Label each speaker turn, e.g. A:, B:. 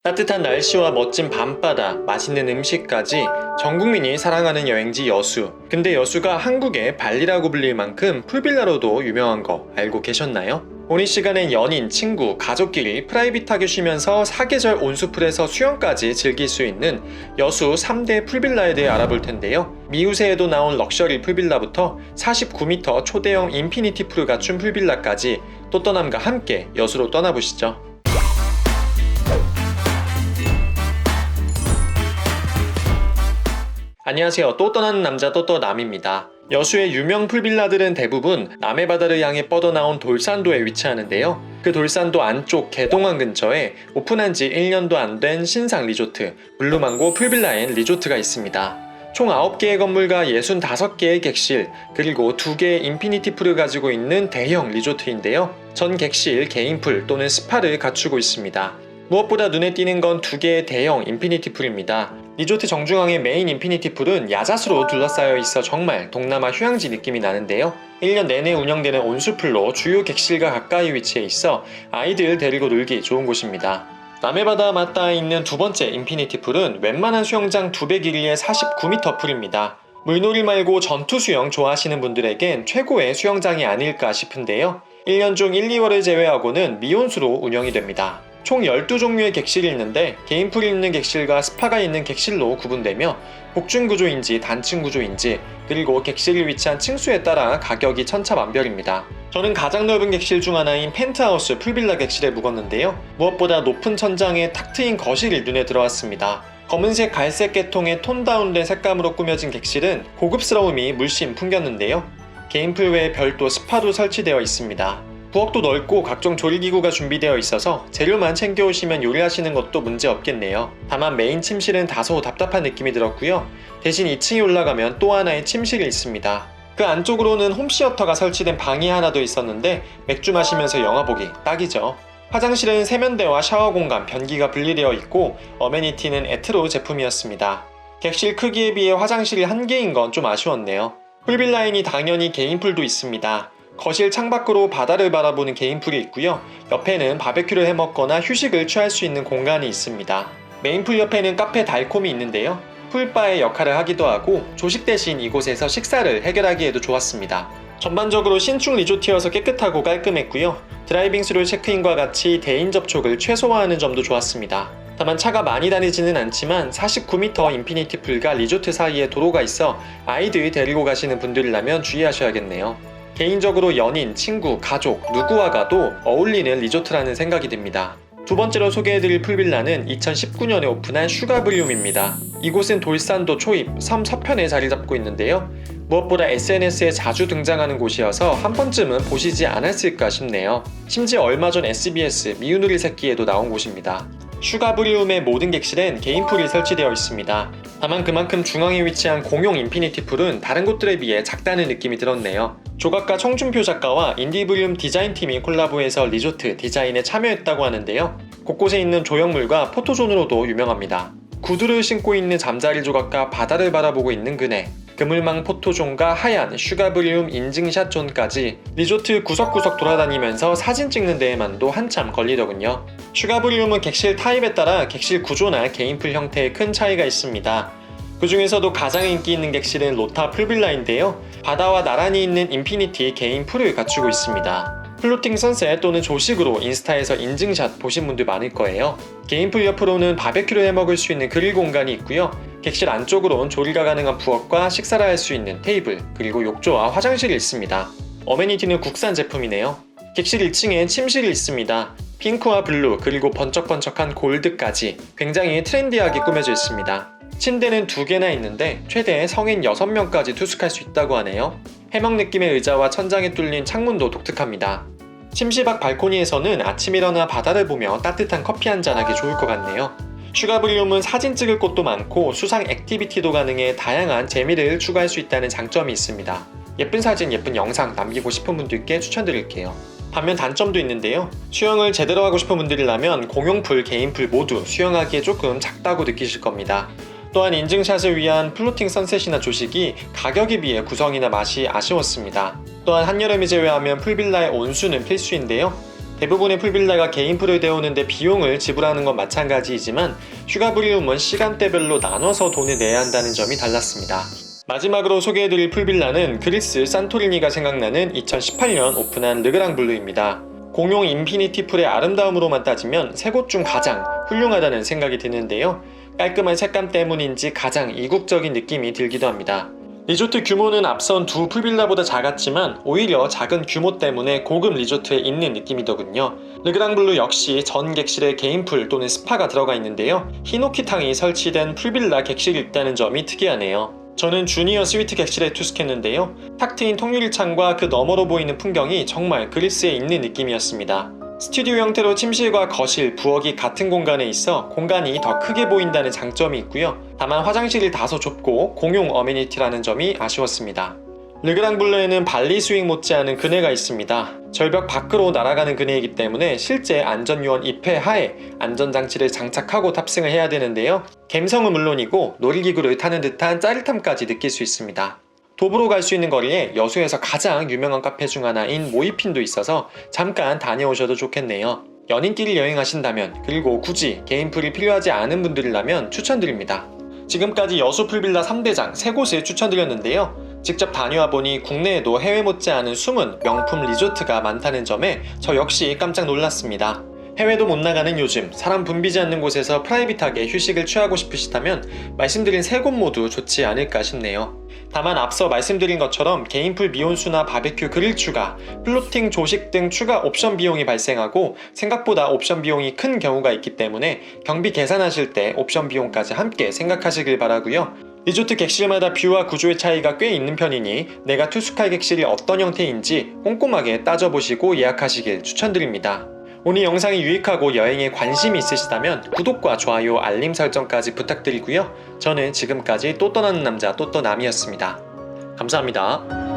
A: 따뜻한 날씨와 멋진 밤바다, 맛있는 음식까지 전 국민이 사랑하는 여행지 여수. 근데 여수가 한국의 발리라고 불릴 만큼 풀빌라로도 유명한 거 알고 계셨나요? 오늘 시간엔 연인, 친구, 가족끼리 프라이빗하게 쉬면서 사계절 온수풀에서 수영까지 즐길 수 있는 여수 3대 풀빌라에 대해 알아볼 텐데요. 미우새에도 나온 럭셔리 풀빌라부터 49m 초대형 인피니티 풀을 갖춘 풀빌라까지 또 떠남과 함께 여수로 떠나보시죠. 안녕하세요. 또 떠나는 남자 또떠남입니다. 여수의 유명 풀빌라들은 대부분 남해바다를 향해 뻗어나온 돌산도에 위치하는데요. 그 돌산도 안쪽 개동항 근처에 오픈한 지 1년도 안 된 신상 리조트 블루망고 풀빌라앤 리조트가 있습니다. 총 9개의 건물과 65개의 객실, 그리고 2개의 인피니티 풀을 가지고 있는 대형 리조트인데요. 전 객실 개인풀 또는 스파를 갖추고 있습니다. 무엇보다 눈에 띄는 건 2개의 대형 인피니티 풀입니다. 리조트 정중앙의 메인 인피니티 풀은 야자수로 둘러싸여 있어 정말 동남아 휴양지 느낌이 나는데요. 1년 내내 운영되는 온수풀로 주요 객실과 가까이 위치해 있어 아이들 데리고 놀기 좋은 곳입니다. 남해바다 맞닿아 있는 두 번째 인피니티 풀은 웬만한 수영장 2배 길이의 49m 풀입니다. 물놀이 말고 전투 수영 좋아하시는 분들에겐 최고의 수영장이 아닐까 싶은데요. 1년 중 1, 2월을 제외하고는 미온수로 운영이 됩니다. 총 12종류의 객실이 있는데 개인풀이 있는 객실과 스파가 있는 객실로 구분되며 복층 구조인지 단층 구조인지 그리고 객실이 위치한 층수에 따라 가격이 천차만별입니다. 저는 가장 넓은 객실 중 하나인 펜트하우스 풀빌라 객실에 묵었는데요. 무엇보다 높은 천장에 탁 트인 거실이 눈에 들어왔습니다. 검은색 갈색 계통의 톤 다운된 색감으로 꾸며진 객실은 고급스러움이 물씬 풍겼는데요. 개인풀 외에 별도 스파도 설치되어 있습니다. 부엌도 넓고 각종 조리기구가 준비되어 있어서 재료만 챙겨오시면 요리하시는 것도 문제 없겠네요. 다만 메인 침실은 다소 답답한 느낌이 들었고요. 대신 2층에 올라가면 또 하나의 침실이 있습니다. 그 안쪽으로는 홈시어터가 설치된 방이 하나 더 있었는데 맥주 마시면서 영화 보기 딱이죠. 화장실은 세면대와 샤워 공간, 변기가 분리되어 있고 어메니티는 에트로 제품이었습니다. 객실 크기에 비해 화장실이 1개인 건 좀 아쉬웠네요. 풀빌라인이 당연히 개인풀도 있습니다. 거실 창밖으로 바다를 바라보는 개인풀이 있고요. 옆에는 바베큐를 해먹거나 휴식을 취할 수 있는 공간이 있습니다. 메인풀 옆에는 카페 달콤이 있는데요. 풀바의 역할을 하기도 하고 조식 대신 이곳에서 식사를 해결하기에도 좋았습니다. 전반적으로 신축 리조트여서 깨끗하고 깔끔했고요. 드라이빙 스루 체크인과 같이 대인 접촉을 최소화하는 점도 좋았습니다. 다만 차가 많이 다니지는 않지만 49m 인피니티 풀과 리조트 사이에 도로가 있어 아이들 데리고 가시는 분들이라면 주의하셔야겠네요. 개인적으로 연인, 친구, 가족 누구와 가도 어울리는 리조트라는 생각이 듭니다. 두 번째로 소개해드릴 풀빌라는 2019년에 오픈한 슈가브리움입니다. 이곳은 돌산도 초입, 섬 서편에 자리 잡고 있는데요. 무엇보다 SNS에 자주 등장하는 곳이어서 한 번쯤은 보시지 않았을까 싶네요. 심지어 얼마 전 SBS 미우누리 새끼에도 나온 곳입니다. 슈가브리움의 모든 객실엔 개인풀이 설치되어 있습니다. 다만 그만큼 중앙에 위치한 공용 인피니티 풀은 다른 곳들에 비해 작다는 느낌이 들었네요. 조각가 청준표 작가와 인디브리움 디자인팀이 콜라보해서 리조트 디자인에 참여했다고 하는데요. 곳곳에 있는 조형물과 포토존으로도 유명합니다. 구두를 신고 있는 잠자리 조각과 바다를 바라보고 있는 그네, 그물망 포토존과 하얀 슈가브리움 인증샷 존까지 리조트 구석구석 돌아다니면서 사진 찍는 데에만도 한참 걸리더군요. 슈가브리움은 객실 타입에 따라 객실 구조나 개인풀 형태에 큰 차이가 있습니다. 그 중에서도 가장 인기 있는 객실은 로타 풀빌라인데요. 바다와 나란히 있는 인피니티 개인 풀을 갖추고 있습니다. 플로팅 선셋 또는 조식으로 인스타에서 인증샷 보신 분들 많을 거예요. 개인풀 옆으로는 바베큐를 해먹을 수 있는 그릴 공간이 있고요. 객실 안쪽으로는 조리가 가능한 부엌과 식사를 할 수 있는 테이블, 그리고 욕조와 화장실이 있습니다. 어메니티는 국산 제품이네요. 객실 1층엔 침실이 있습니다. 핑크와 블루, 그리고 번쩍번쩍한 골드까지 굉장히 트렌디하게 꾸며져 있습니다. 침대는 2개나 있는데 최대 성인 6명까지 투숙할 수 있다고 하네요. 해먹 느낌의 의자와 천장에 뚫린 창문도 독특합니다. 침실 밖 발코니에서는 아침 일어나 바다를 보며 따뜻한 커피 한잔하기 좋을 것 같네요. 슈가브리움은 사진 찍을 곳도 많고 수상 액티비티도 가능해 다양한 재미를 추가할 수 있다는 장점이 있습니다. 예쁜 사진, 예쁜 영상 남기고 싶은 분들께 추천드릴게요. 반면 단점도 있는데요. 수영을 제대로 하고 싶은 분들이라면 공용풀, 개인풀 모두 수영하기에 조금 작다고 느끼실 겁니다. 또한 인증샷을 위한 플로팅 선셋이나 조식이 가격에 비해 구성이나 맛이 아쉬웠습니다. 또한 한여름을 제외하면 풀빌라의 온수는 필수인데요. 대부분의 풀빌라가 개인풀을 데우는데 비용을 지불하는 건 마찬가지이지만 휴가 브리움은 시간대별로 나눠서 돈을 내야 한다는 점이 달랐습니다. 마지막으로 소개해드릴 풀빌라는 그리스 산토리니가 생각나는 2018년 오픈한 르그랑블루입니다. 공용 인피니티 풀의 아름다움으로만 따지면 세 곳 중 가장 훌륭하다는 생각이 드는데요. 깔끔한 색감 때문인지 가장 이국적인 느낌이 들기도 합니다. 리조트 규모는 앞선 두 풀빌라보다 작았지만 오히려 작은 규모 때문에 고급 리조트에 있는 느낌이더군요. 르그랑블루 역시 전 객실에 개인풀 또는 스파가 들어가 있는데요. 히노키탕이 설치된 풀빌라 객실이 있다는 점이 특이하네요. 저는 주니어 스위트 객실에 투숙했는데요. 탁 트인 통유리창과 그 너머로 보이는 풍경이 정말 그리스에 있는 느낌이었습니다. 스튜디오 형태로 침실과 거실, 부엌이 같은 공간에 있어 공간이 더 크게 보인다는 장점이 있고요. 다만 화장실이 다소 좁고 공용 어메니티라는 점이 아쉬웠습니다. 르그랑블루에는 발리 스윙 못지않은 그네가 있습니다. 절벽 밖으로 날아가는 그네이기 때문에 실제 안전요원 입회 하에 안전장치를 장착하고 탑승을 해야 되는데요. 갬성은 물론이고 놀이기구를 타는 듯한 짜릿함까지 느낄 수 있습니다. 도보로 갈 수 있는 거리에 여수에서 가장 유명한 카페 중 하나인 모이핀도 있어서 잠깐 다녀오셔도 좋겠네요. 연인끼리 여행하신다면 그리고 굳이 개인풀이 필요하지 않은 분들이라면 추천드립니다. 지금까지 여수 풀빌라 3대장 3곳을 추천드렸는데요. 직접 다녀와 보니 국내에도 해외 못지않은 숨은 명품 리조트가 많다는 점에 저 역시 깜짝 놀랐습니다. 해외도 못 나가는 요즘 사람 붐비지 않는 곳에서 프라이빗하게 휴식을 취하고 싶으시다면 말씀드린 3곳 모두 좋지 않을까 싶네요. 다만 앞서 말씀드린 것처럼 개인풀 미온수나 바베큐 그릴 추가, 플로팅 조식 등 추가 옵션 비용이 발생하고 생각보다 옵션 비용이 큰 경우가 있기 때문에 경비 계산하실 때 옵션 비용까지 함께 생각하시길 바라고요. 리조트 객실마다 뷰와 구조의 차이가 꽤 있는 편이니 내가 투숙할 객실이 어떤 형태인지 꼼꼼하게 따져보시고 예약하시길 추천드립니다. 오늘 영상이 유익하고 여행에 관심이 있으시다면 구독과 좋아요, 알림 설정까지 부탁드리고요. 저는 지금까지 또 떠나는 남자 또떠남이었습니다. 감사합니다.